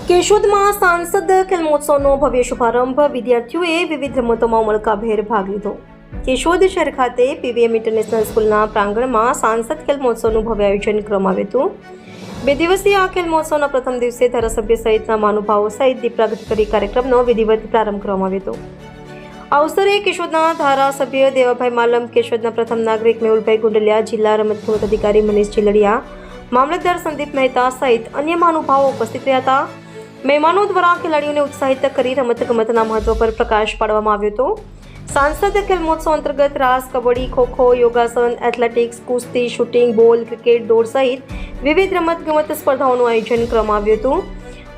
કેશોદમાં સાંસદ ખેલ મહોત્સવનો ભવ્ય શુભારંભ. વિદ્યાર્થીઓએ વિવિધ રમતોમાં ઉમળકાભેર ભાગ લીધો. કેશોદ શહેર ખાતે પીવીએમ ઇન્ટરનેશનલ સ્કૂલના પ્રાંગણમાં સાંસદ ખેલ મહોત્સવનું ભવ્ય આયોજન કરવામાં આવ્યું હતું. 2 દિવસીય આ ખેલ મહોત્સવના પ્રથમ દિવસે ધારાસભ્ય સહિતના મહાનુભાવો સહિત દીપ પ્રાગટ્ય કરી કાર્યક્રમનો વિધિવત પ્રારંભ કરવામાં આવ્યો હતો. આ અવસરે કેશોદના ધારાસભ્ય દેવાભાઈ માલમ, કેશોદના પ્રથમ નાગરિક મેહુલભાઈ ગુંડલિયા, જિલ્લા રમતગમત અધિકારી મનીષ ચિલડિયા, મામલતદાર સંદીપ મહેતા સહિત અન્ય મહાનુભાવો ઉપસ્થિત રહ્યા હતા. મહેમાનો દ્વારા ખેલાડીઓને ઉત્સાહિત કરી રમતગમતના મહત્વ પર પ્રકાશ પાડવામાં આવ્યો હતો. સાંસદ ખેલ મહોત્સવ અંતર્ગત રાસ, કબડ્ડી, ખોખો, યોગાસન, એથ્લેટિક્સ, કુસ્તી, શૂટિંગ, બોલ, ક્રિકેટ, દોડ સહિત વિવિધ રમતગમત સ્પર્ધાઓનું આયોજન કરવામાં આવ્યું હતું.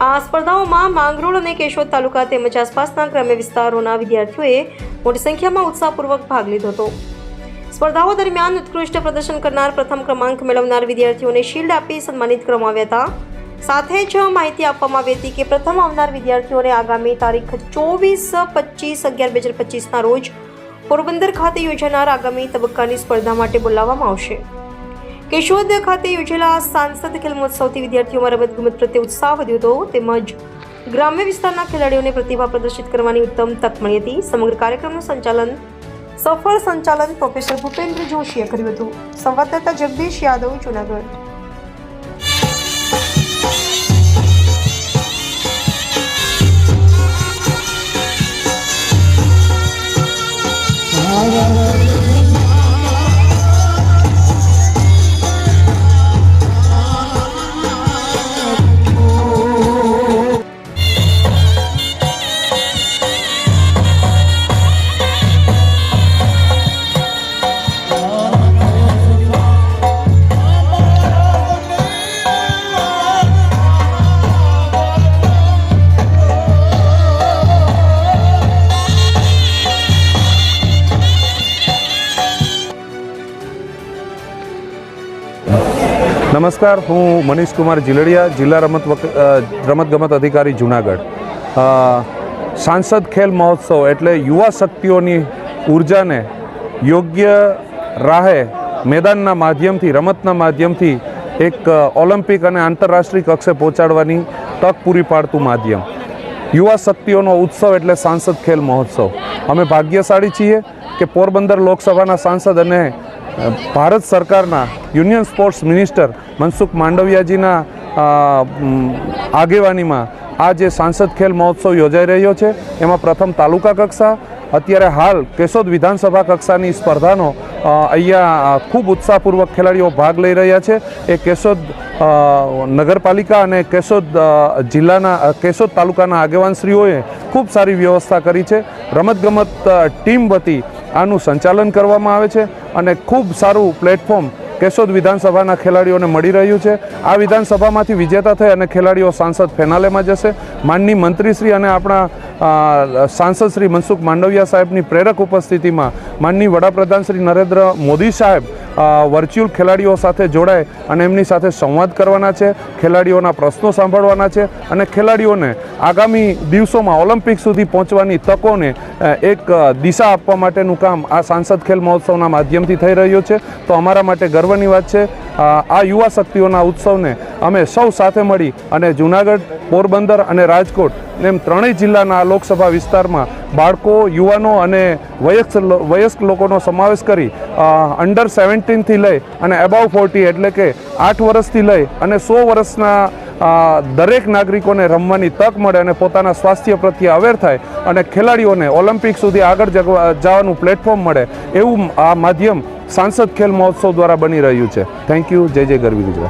આ સ્પર્ધાઓમાં માંગરોળ અને કેશોદ તાલુકા તેમજ આસપાસના ગ્રામ્ય વિસ્તારોના વિદ્યાર્થીઓએ મોટી સંખ્યામાં ઉત્સાહપૂર્વક ભાગ લીધો હતો. સ્પર્ધાઓ દરમિયાન ઉત્કૃષ્ટ પ્રદર્શન કરનાર પ્રથમ ક્રમાંક મેળવનાર વિદ્યાર્થીઓને શિલ્ડ આપી સન્માનિત કરવામાં આવ્યા હતા. સાથે જ માહિતી આપવામાં આવી હતી કે પ્રથમ આવનાર વિદ્યાર્થીઓને આગામી તારીખ 24-25-11-2025ના રોજ પોરબંદર ખાતે યોજાનાર આગામી તબક્કાની સ્પર્ધા માટે બોલાવવામાં આવશે. કેશોદ ખાતે યોજેલા સાંસદ ખેલ મહોત્સવથી વિદ્યાર્થીઓમાં રમતગમત પ્રત્યે ઉત્સાહ વધ્યો હતો તેમજ ગ્રામ્ય વિસ્તારના ખેલાડીઓને પ્રતિભા પ્રદર્શિત કરવાની ઉત્તમ તક મળી હતી. સમગ્ર કાર્યક્રમનું સફળ સંચાલન પ્રોફેસર ભૂપેન્દ્ર જોશીએ કર્યું હતું. સંવાદદાતા જગદીશ યાદવ, જૂનાગઢ. નમસ્કાર, હું મનીષ કુમાર ચિલડિયા, જિલ્લા રમતગમત અધિકારી જૂનાગઢ. સાંસદ ખેલ મહોત્સવ એટલે યુવા શક્તિઓની ઉર્જાને યોગ્ય રાહે મેદાનના માધ્યમથી, રમતના માધ્યમથી એક ઓલિમ્પિક અને આંતરરાષ્ટ્રીય કક્ષે પહોંચાડવાની તક પૂરી પાડતું માધ્યમ. યુવા શક્તિઓનો ઉત્સવ એટલે સાંસદ ખેલ મહોત્સવ. અમે ભાગ્યશાળી છીએ કે પોરબંદર લોકસભાના સાંસદ અને ભારત સરકારના યુનિયન સ્પોર્ટ્સ મિનિસ્ટર મનસુખ માંડવિયાજીના આગેવાનીમાં આ જે સાંસદ ખેલ મહોત્સવ યોજાઈ રહ્યો છે એમાં પ્રથમ તાલુકા કક્ષા, અત્યારે હાલ કેશોદ વિધાનસભા કક્ષાની સ્પર્ધાનો અહીંયા ખૂબ ઉત્સાહપૂર્વક ખેલાડીઓ ભાગ લઈ રહ્યા છે. એ કેશોદ નગરપાલિકા અને કેશોદ કેશોદ તાલુકાના આગેવાનશ્રીઓએ ખૂબ સારી વ્યવસ્થા કરી છે. રમતગમત ટીમ વતી આનું સંચાલન કરવામાં આવે છે અને ખૂબ સારું પ્લેટફોર્મ કેશોદ વિધાનસભાના ખેલાડીઓને મળી રહ્યું છે. આ વિધાનસભામાંથી વિજેતા થઈ અને ખેલાડીઓ સાંસદ ફેનાલેમાં જશે. માનની મંત્રીશ્રી અને આપણા સાંસદ શ્રી મનસુખ માંડવિયા સાહેબની પ્રેરક ઉપસ્થિતિમાં માનની વડાપ્રધાન શ્રી નરેન્દ્ર મોદી સાહેબ વર્ચ્યુઅલ ખેલાડીઓ સાથે જોડાય અને એમની સાથે સંવાદ કરવાના છે, ખેલાડીઓના પ્રશ્નો સાંભળવાના છે અને ખેલાડીઓને આગામી દિવસોમાં ઓલિમ્પિક સુધી પહોંચવાની તકોને એક દિશા આપવા માટેનું કામ આ સાંસદ ખેલ મહોત્સવના માધ્યમથી થઈ રહ્યું છે. તો અમારા માટે ગર્વની વાત છે. આ યુવા શક્તિઓના ઉત્સવને અમે સૌ સાથે મળી અને જૂનાગઢ, પોરબંદર અને રાજકોટ એમ ત્રણેય જિલ્લાના લોકસભા વિસ્તારમાં બાળકો, યુવાનો અને વયસ્ક લોકોનો સમાવેશ કરી અંડર 17થી લઈ અને અબાવ 40 એટલે કે 8 વર્ષથી લઈ અને 100 વર્ષના દરેક નાગરિકોને રમવાની તક મળે અને પોતાના સ્વાસ્થ્ય પ્રત્યે અવેર થાય અને ખેલાડીઓને ઓલિમ્પિક સુધી આગળ જવાનું પ્લેટફોર્મ મળે એવું આ માધ્યમ સાંસદ ખેલ મહોત્સવ દ્વારા બની રહ્યું છે. Thank you. જય જય ગરવી ગુજરાત.